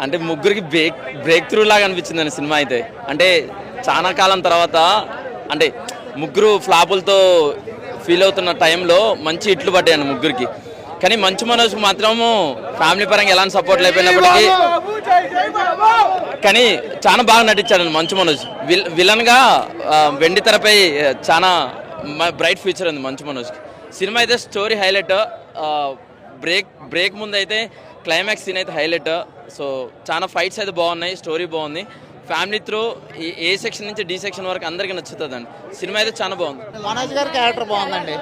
అంటే ముగ్గురికి break through లాగా అనిపించిందండి సినిమా అయితే. అంటే చాలా కాలం తర్వాత అంటే ముగ్గురు ఫ్లాపులతో ఫీల్ అవుతున్న టైంలో మంచి హిట్లు పడ్డాయండి ముగ్గురికి. కానీ మంచు మనోజ్ మాత్రము ఫ్యామిలీ పరంగా ఎలాంటి సపోర్ట్ లేకపోయినప్పటికీ కానీ చాలా బాగా నటించాడండి మంచు మనోజ్. విలన్గా వెండి తెరపై చాలా బ్రైట్ ఫ్యూచర్ ఉంది మంచు మనోజ్కి. సినిమా అయితే స్టోరీ హైలైట్, బ్రేక్ ముందు అయితే క్లైమాక్స్ సీన్ అయితే హైలైట్. సో చాలా ఫైట్స్ అయితే బాగున్నాయి, స్టోరీ బాగుంది. ఫ్యామిలీ త్రూ ఏ సెక్షన్ నుంచి డి సెక్షన్ వరకు అందరికీ నచ్చుతుందండి. సినిమా అయితే చాలా బాగుంది. మనోజ్ గారి క్యారెక్టర్ బాగుందండి.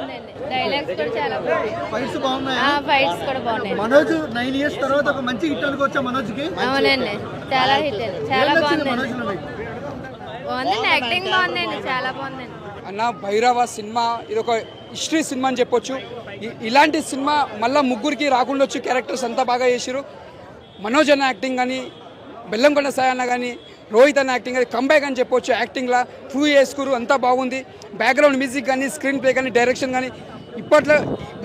డైలాగ్స్ కూడా చాలా బాగున్నాయి. ఫైట్స్ బాగున్నాయి. ఫైట్స్ కూడా బాగున్నాయి. మనోజ్ 9 years తర్వాత ఒక మంచి హిట్ అనుకోవచ్చా మనోజ్ కి? అవునండి, చాలా హిట్ అండి, చాలా బాగుంది. మనోజ్ లో మీకు బాగుందండి, యాక్టింగ్ బాగుందండి, చాలా బాగుందండి అన్న. భైరవ సినిమా ఇది ఒక హిస్టరీ సినిమా అని చెప్పొచ్చు. ఇలాంటి సినిమా మళ్ళీ ముగ్గురికి రాకుండా వచ్చి క్యారెక్టర్స్ అంతా బాగా చేసారు. మనోజ్ అన్న యాక్టింగ్ కానీ, బెల్లంకొండ సాయి అన్న కానీ, రోహిత్ అన్న యాక్టింగ్ అది కంబ్యాక్ అని చెప్పొచ్చు. యాక్టింగ్లా ప్రూవ్ చేసుకురు, అంతా బాగుంది. బ్యాక్గ్రౌండ్ మ్యూజిక్ కానీ, స్క్రీన్ ప్లే కానీ, డైరెక్షన్ కానీ ఇప్పట్లో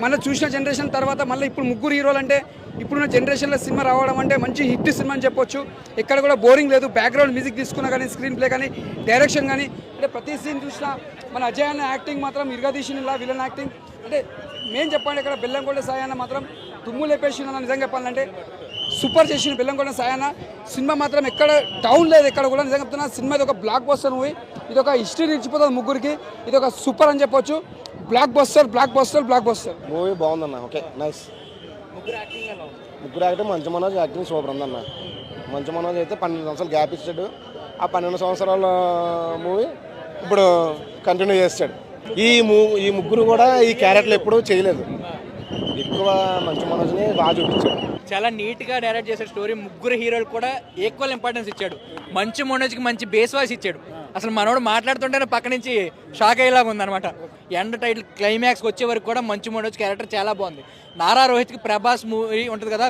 మన చూసిన జనరేషన్ తర్వాత మళ్ళీ ఇప్పుడు ముగ్గురు హీరోలు అంటే ఇప్పుడున్న జనరేషన్లో సినిమా రావడం అంటే మంచి హిట్ సినిమా అని చెప్పొచ్చు. ఎక్కడ కూడా బోరింగ్ లేదు. బ్యాక్గ్రౌండ్ మ్యూజిక్ తీసుకున్నా కానీ, స్క్రీన్ ప్లే కానీ, డైరెక్షన్ కానీ, అంటే ప్రతి సీన్ చూసినా మన అజయ్ అన్న యాక్టింగ్ మాత్రం ఇరగదీసిన విలన్ యాక్టింగ్ అంటే మేము చెప్పండి. ఇక్కడ బెల్లంకొండ సాయి అన్న మాత్రం తుమ్ము లేపేసిన నిజంగా చెప్పాలంటే సూపర్ చేసిన బెల్లంకొండ సాయి అన్న. సినిమా మాత్రం ఎక్కడ డౌన్ లేదు, ఎక్కడ కూడా నిజంగా చెప్తున్నా. సినిమా ఇది ఒక బ్లాక్ బస్టర్ మూవీ, ఇది ఒక హిస్టరీ నిలిచిపోతుంది ముగ్గురికి. ఇది ఒక సూపర్ అని చెప్పొచ్చు. బ్లాక్ బస్టర్ మూవీ బాగుందన్న. Okay, nice. ముగ్గురు acting Manchu Manoj acting super ఉందన్న. మంచు మనోజ్ అయితే 12 సంవత్సరాలు గ్యాప్ ఇచ్చాడు. ఆ 12 సంవత్సరాల మూవీ ఇప్పుడు కంటిన్యూ చేస్తాడు. ఈ ముగ్గురు కూడా ఈ క్యారెక్టర్లు ఎప్పుడూ చేయలేదు. ఎక్కువ మంచు మనోజ్ని బాగా చూపించాడు. చాలా నీట్గా డైరెక్ట్ చేశాడు స్టోరీ. ముగ్గురు హీరోలు కూడా ఈక్వల్ ఇంపార్టెన్స్ ఇచ్చాడు. మంచు మనోజ్కి మంచి బేస్ వాయిస్ ఇచ్చాడు. అసలు మనోడు మాట్లాడుతుంటేనే పక్క నుంచి షాక్ అయ్యేలాగా ఉందన్నమాట. ఎండ్ టైటిల్ క్లైమాక్స్కి వచ్చే వరకు కూడా మంచు మనోజ్ క్యారెక్టర్ చాలా బాగుంది. నారా రోహిత్కి ప్రభాస్ మూవీ ఉంటుంది కదా,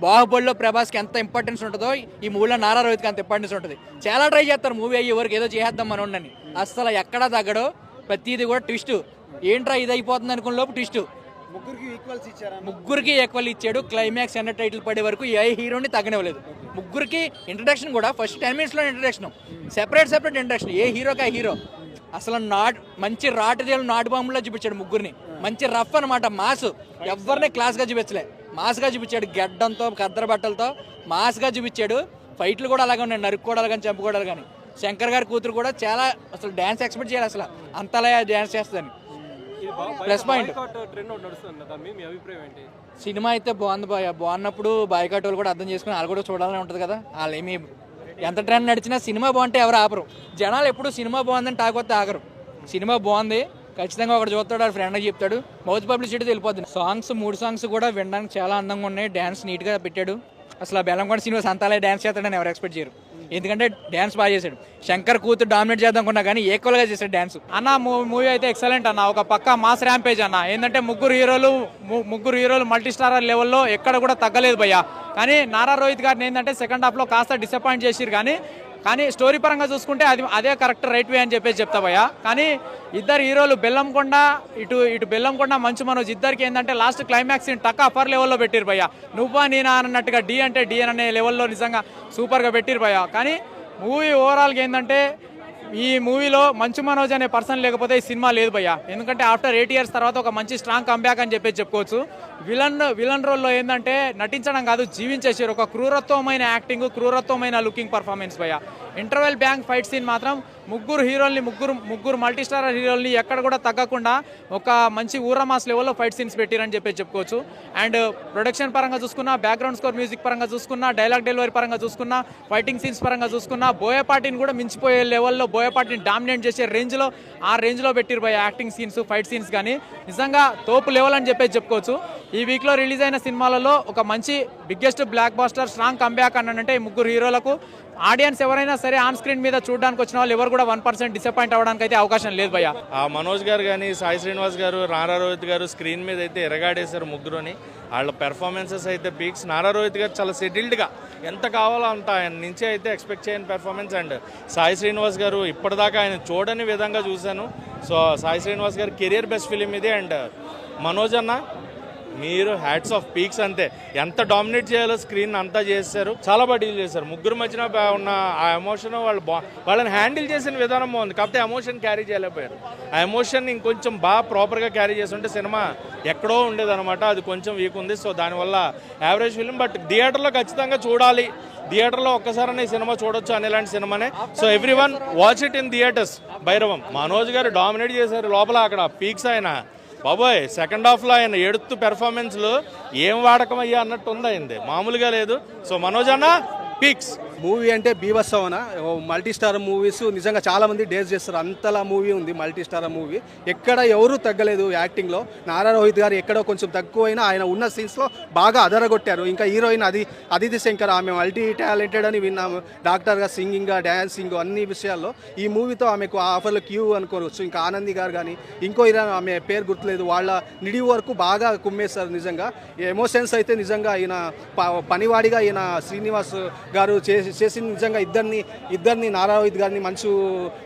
బాహుబలిలో ప్రభాస్కి ఎంత ఇంపార్టెన్స్ ఉంటుందో ఈ మూవీలో నారా రోహిత్కి అంత ఇంపార్టెన్స్ ఉంటుంది. చాలా ట్రై చేస్తారు మూవీ అయ్యే వరకు ఏదో చేద్దాం మనోడిని, అసలు ఎక్కడా తగ్గడో. ప్రతిదీ కూడా ట్విస్ట్. ఏంట్రా ఇది అయిపోతుంది అనుకున్న లోపు ట్విస్ట్. ముగ్గురికి ఈక్వల్ ఇచ్చాడు. క్లైమాక్స్ ఎండ్ టైటిల్ పడే వరకు ఏ హీరోని తగ్గనివ్వలేదు. ముగ్గురికి ఇంట్రడక్షన్ కూడా first 10 minutes introduction, separate introduction. ఏ హీరోకి ఆ హీరో అసలు మంచి రాటుదేలు నాటు బాంబులో చూపించాడు ముగ్గురిని. మంచి రఫ్ అనమాట, మాస్. ఎవరిని క్లాస్గా చూపించలే, మాస్గా చూపించాడు. గడ్డంతో కద్దర బట్టలతో మాస్గా చూపించాడు. ఫైట్లు కూడా అలాగే ఉన్నాయి, నరుక్కోవడాలు కానీ చంపుకోవడాలు కానీ. శంకర్ గారి కూతురు కూడా చాలా అసలు డ్యాన్స్ ఎక్స్పెక్ట్ చేయాలి, అసలు అంతలా డ్యాన్స్ చేస్తుందని. Plus point. సినిమా అయితే బాగుంది బాయ్. బాగున్నప్పుడు బాయ్కాట్ వాళ్ళు కూడా అర్థం చేసుకుని వాళ్ళు కూడా చూడాలని ఉంటుంది కదా. వాళ్ళు ఏమి ఎంత ట్రెండ్ నడిచినా సినిమా బాగుంటే ఎవరు ఆపరు. జనాలు ఎప్పుడు సినిమా బాగుందని టాకొస్తే ఆగరు. సినిమా బాగుంది ఖచ్చితంగా ఒకటి చూస్తాడు, వాడు ఫ్రెండ్కి చెప్తాడు, మౌత్ పబ్లిసిటీ వెళ్ళిపోతుంది. సాంగ్స్ 3 songs కూడా వినడానికి చాలా అందంగా ఉన్నాయి. డ్యాన్స్ నీట్గా పెట్టాడు. అసలు ఆ బెల్లంకొండ శ్రీనివాస్ అంతాలే డ్యాన్స్ చేస్తాడని ఎవరు ఎక్స్పెక్ట్ చేయరు. ఎందుకంటే డ్యాన్స్ బాగా చేశాడు. శంకర్ కూతురు డామినేట్ చేద్దాం అనుకున్నా కానీ ఈక్వల్గా చేశాడు డ్యాన్స్. అన్న మూవీ అయితే ఎక్సలెంట్ అన్న. ఒక పక్క మాస్ ర్యాంపేజ్ అన్న. ఏంటంటే ముగ్గురు హీరోలు మల్టీ స్టారర్ లెవెల్లో ఎక్కడ కూడా తగ్గలేదు భయ్య. కానీ నారా రోహిత్ గారిని ఏంటంటే సెకండ్ హాఫ్లో కాస్త డిసప్పాయింట్ చేసిరు. కానీ స్టోరీ పరంగా చూసుకుంటే అదే కరెక్ట్ రైట్ వే అని చెప్తా భయ్య. కానీ ఇద్దరు హీరోలు బెల్లంకొండ ఇటు బెల్లంకొండ మంచు మనోజ్ ఇద్దరికి ఏంటంటే లాస్ట్ క్లైమాక్స్ టక్ అఫర్ లెవెల్లో పెట్టిరు భయ్య. నువ్వా నేనా అన్నట్టుగా డి అంటే డి అనే లెవెల్లో నిజంగా సూపర్గా పెట్టిరు భయ్య. కానీ మూవీ ఓవరాల్గా ఏంటంటే ఈ మూవీలో మంచు మనోజ్ అనే పర్సన్ లేకపోతే ఈ సినిమా లేదు భయ్య. ఎందుకంటే ఆఫ్టర్ 8 years తర్వాత ఒక మంచి స్ట్రాంగ్ కంబ్యాక్ అని చెప్పుకోవచ్చు. విలన్ రోల్లో ఏంటంటే నటించడం కాదు, జీవించేసారు. ఒక క్రూరత్వమైన యాక్టింగ్, క్రూరత్వమైన లుకింగ్ పర్ఫార్మెన్స్ భయ్య. ఇంటర్వెల్ బ్యాంక్ ఫైట్ సీన్ మాత్రం ముగ్గురు మల్టీ స్టారర్ హీరోల్ని ఎక్కడ కూడా తగ్గకుండా ఒక మంచి ఊరమాస్ లెవెల్లో ఫైట్ సీన్స్ పెట్టిరని చెప్పుకోవచ్చు. అండ్ ప్రొడక్షన్ పరంగా చూసుకున్నా, బ్యాక్గ్రౌండ్ స్కోర్ మ్యూజిక్ పరంగా చూసుకున్నా, డైలాగ్ డెలివరీ పరంగా చూసుకున్నా, ఫైటింగ్ సీన్స్ పరంగా చూసుకున్నా, బోయపాటిని కూడా మించిపోయే లెవెల్లో బోయపాటిని డామినేట్ చేసే రేంజ్లో పెట్టిరు భయ్య. యాక్టింగ్ సీన్స్, ఫైట్ సీన్స్ కానీ నిజంగా తోపు లెవెల్ అని చెప్పుకోవచ్చు. ఈ వీక్లో రిలీజ్ అయిన సినిమాలలో ఒక మంచి biggest blockbuster strong comeback అనంటే ఈ ముగ్గురు హీరోలకు ఆడియన్స్ ఎవరైనా సరే ఆన్ స్క్రీన్ మీద చూడడానికి వచ్చిన వాళ్ళు ఎవరు కూడా 1% డిసప్పాయింట్ అవ్వడానికి అయితే అవకాశం లేదు భయ్య. మనోజ్ గారు కానీ, సాయి శ్రీనివాస్ గారు, నారా రోహిత్ గారు స్క్రీన్ మీద అయితే ఎరగాడేశారు ముగ్గురుని. వాళ్ళ పెర్ఫార్మెన్సెస్ అయితే పీక్స్. నారా రోహిత్ గారు చాలా సెటిల్డ్గా ఎంత కావాలో అంత ఆయన నుంచి అయితే ఎక్స్పెక్ట్ చేయని పెర్ఫార్మెన్స్. అండ్ సాయి శ్రీనివాస్ గారు ఇప్పటిదాకా ఆయన చూడని విధంగా చూశాను. సో సాయి శ్రీనివాస్ గారు కెరియర్ బెస్ట్ ఫిలిం ఇది. అండ్ మనోజ్ అన్న మీరు హ్యాట్స్ ఆఫ్ పీక్స్ అంతే. ఎంత డామినేట్ చేయాలో స్క్రీన్ అంతా చేశారు, చాలా బాగా డీల్ చేశారు. ముగ్గురు మధ్యన ఉన్న ఆ ఎమోషన్ వాళ్ళని హ్యాండిల్ చేసిన విధానం బాగుంది. కాకపోతే ఎమోషన్ క్యారీ చేయలేకపోయారు. ఆ ఎమోషన్ ఇంకొంచెం బాగా ప్రాపర్గా క్యారీ చేస్తుంటే సినిమా ఎక్కడో ఉండేదన్నమాట. అది కొంచెం వీక్ ఉంది. సో దానివల్ల యావరేజ్ ఫిల్మ్. బట్ థియేటర్లో ఖచ్చితంగా చూడాలి, థియేటర్లో ఒక్కసారి ఈ సినిమా చూడొచ్చు అనేలాంటి సినిమానే. So everyone watch it in theatres. Bhairavam Manoj garu dominate చేశారు లోపల. అక్కడ పీక్స్ ఆయన బాబోయ్, సెకండ్ హాఫ్లో ఆయన ఎడుతూ పెర్ఫార్మెన్స్లు ఏం వాడకం అయ్యా అన్నట్టు ఉంది అయింది, మామూలుగా లేదు. సో మనోజ్ అన్న పీక్స్. మూవీ అంటే బీభత్సవన మల్టీ స్టార్ మూవీస్ నిజంగా చాలా మంది డేస్ చేస్తారు, అంతలా మూవీ ఉంది. మల్టీ స్టార్ మూవీ ఎక్కడ ఎవరు తగ్గలేదు యాక్టింగ్లో. నారా రోహిత్ గారు ఎక్కడో కొంచెం తక్కువైనా ఆయన ఉన్న సీన్స్లో బాగా అదరగొట్టారు. ఇంకా హీరోయిన్ అదితి శంకర్, ఆమె మల్టీ టాలెంటెడ్ అని విన్నాము. డాక్టర్గా, సింగింగ్గా, డ్యాన్సింగ్ అన్ని విషయాల్లో ఈ మూవీతో ఆమెకు ఆఫర్లు క్యూ అనుకోవచ్చు. ఇంకా ఆనంది గారు కానీ ఇంకో హీరోయిన్, ఆమె పేరు గుర్తులేదు, వాళ్ళ నిడి వరకు బాగా కుమ్మేస్తారు. నిజంగా ఎమోషన్స్ అయితే నిజంగా ఈయన పనివాడిగా ఈయన శ్రీనివాస్ గారు చేసి నిజంగా ఇద్దరిని నారా రోహిత్ గారిని, మంచు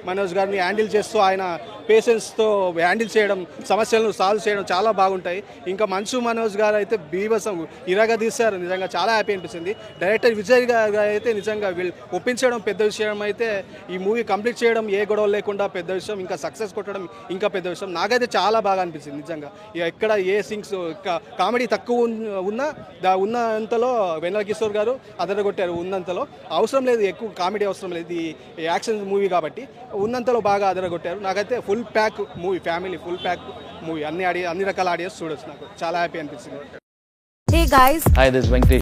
మనోజ్ గారిని హ్యాండిల్ చేస్తూ ఆయన పేషెన్స్తో హ్యాండిల్ చేయడం, సమస్యలను సాల్వ్ చేయడం చాలా బాగుంటాయి. ఇంకా మంచు మనోజ్ గారు అయితే బీభత్సం ఇరగా తీశారు. నిజంగా చాలా హ్యాపీ అనిపిస్తుంది. డైరెక్టర్ విజయ్ గారు అయితే నిజంగా వీళ్ళు ఒప్పించడం పెద్ద విషయం. అయితే ఈ మూవీ కంప్లీట్ చేయడం ఏ గొడవ లేకుండా పెద్ద విషయం. ఇంకా సక్సెస్ కొట్టడం ఇంకా పెద్ద విషయం. నాకైతే చాలా బాగా అనిపించింది నిజంగా. ఎక్కడ ఏ సింగ్స్ కామెడీ తక్కువ ఉన్నంతలో వెన్నెల కిషోర్ గారు అదరగొట్టారు. ఉన్నంతలో అవసరం లేదు, ఎక్కువ కామెడీ అవసరం లేదు, ఇది యాక్షన్ మూవీ కాబట్టి ఉన్నంతలో బాగా అదరగొట్టారు. నాకైతే full pack movie, family full pack movie. అన్ని రకాల ఆడియన్స్ చూడొచ్చు. నాకు చాలా హ్యాపీ అనిపించింది. Hey guys, Hi, this is Venkatesh.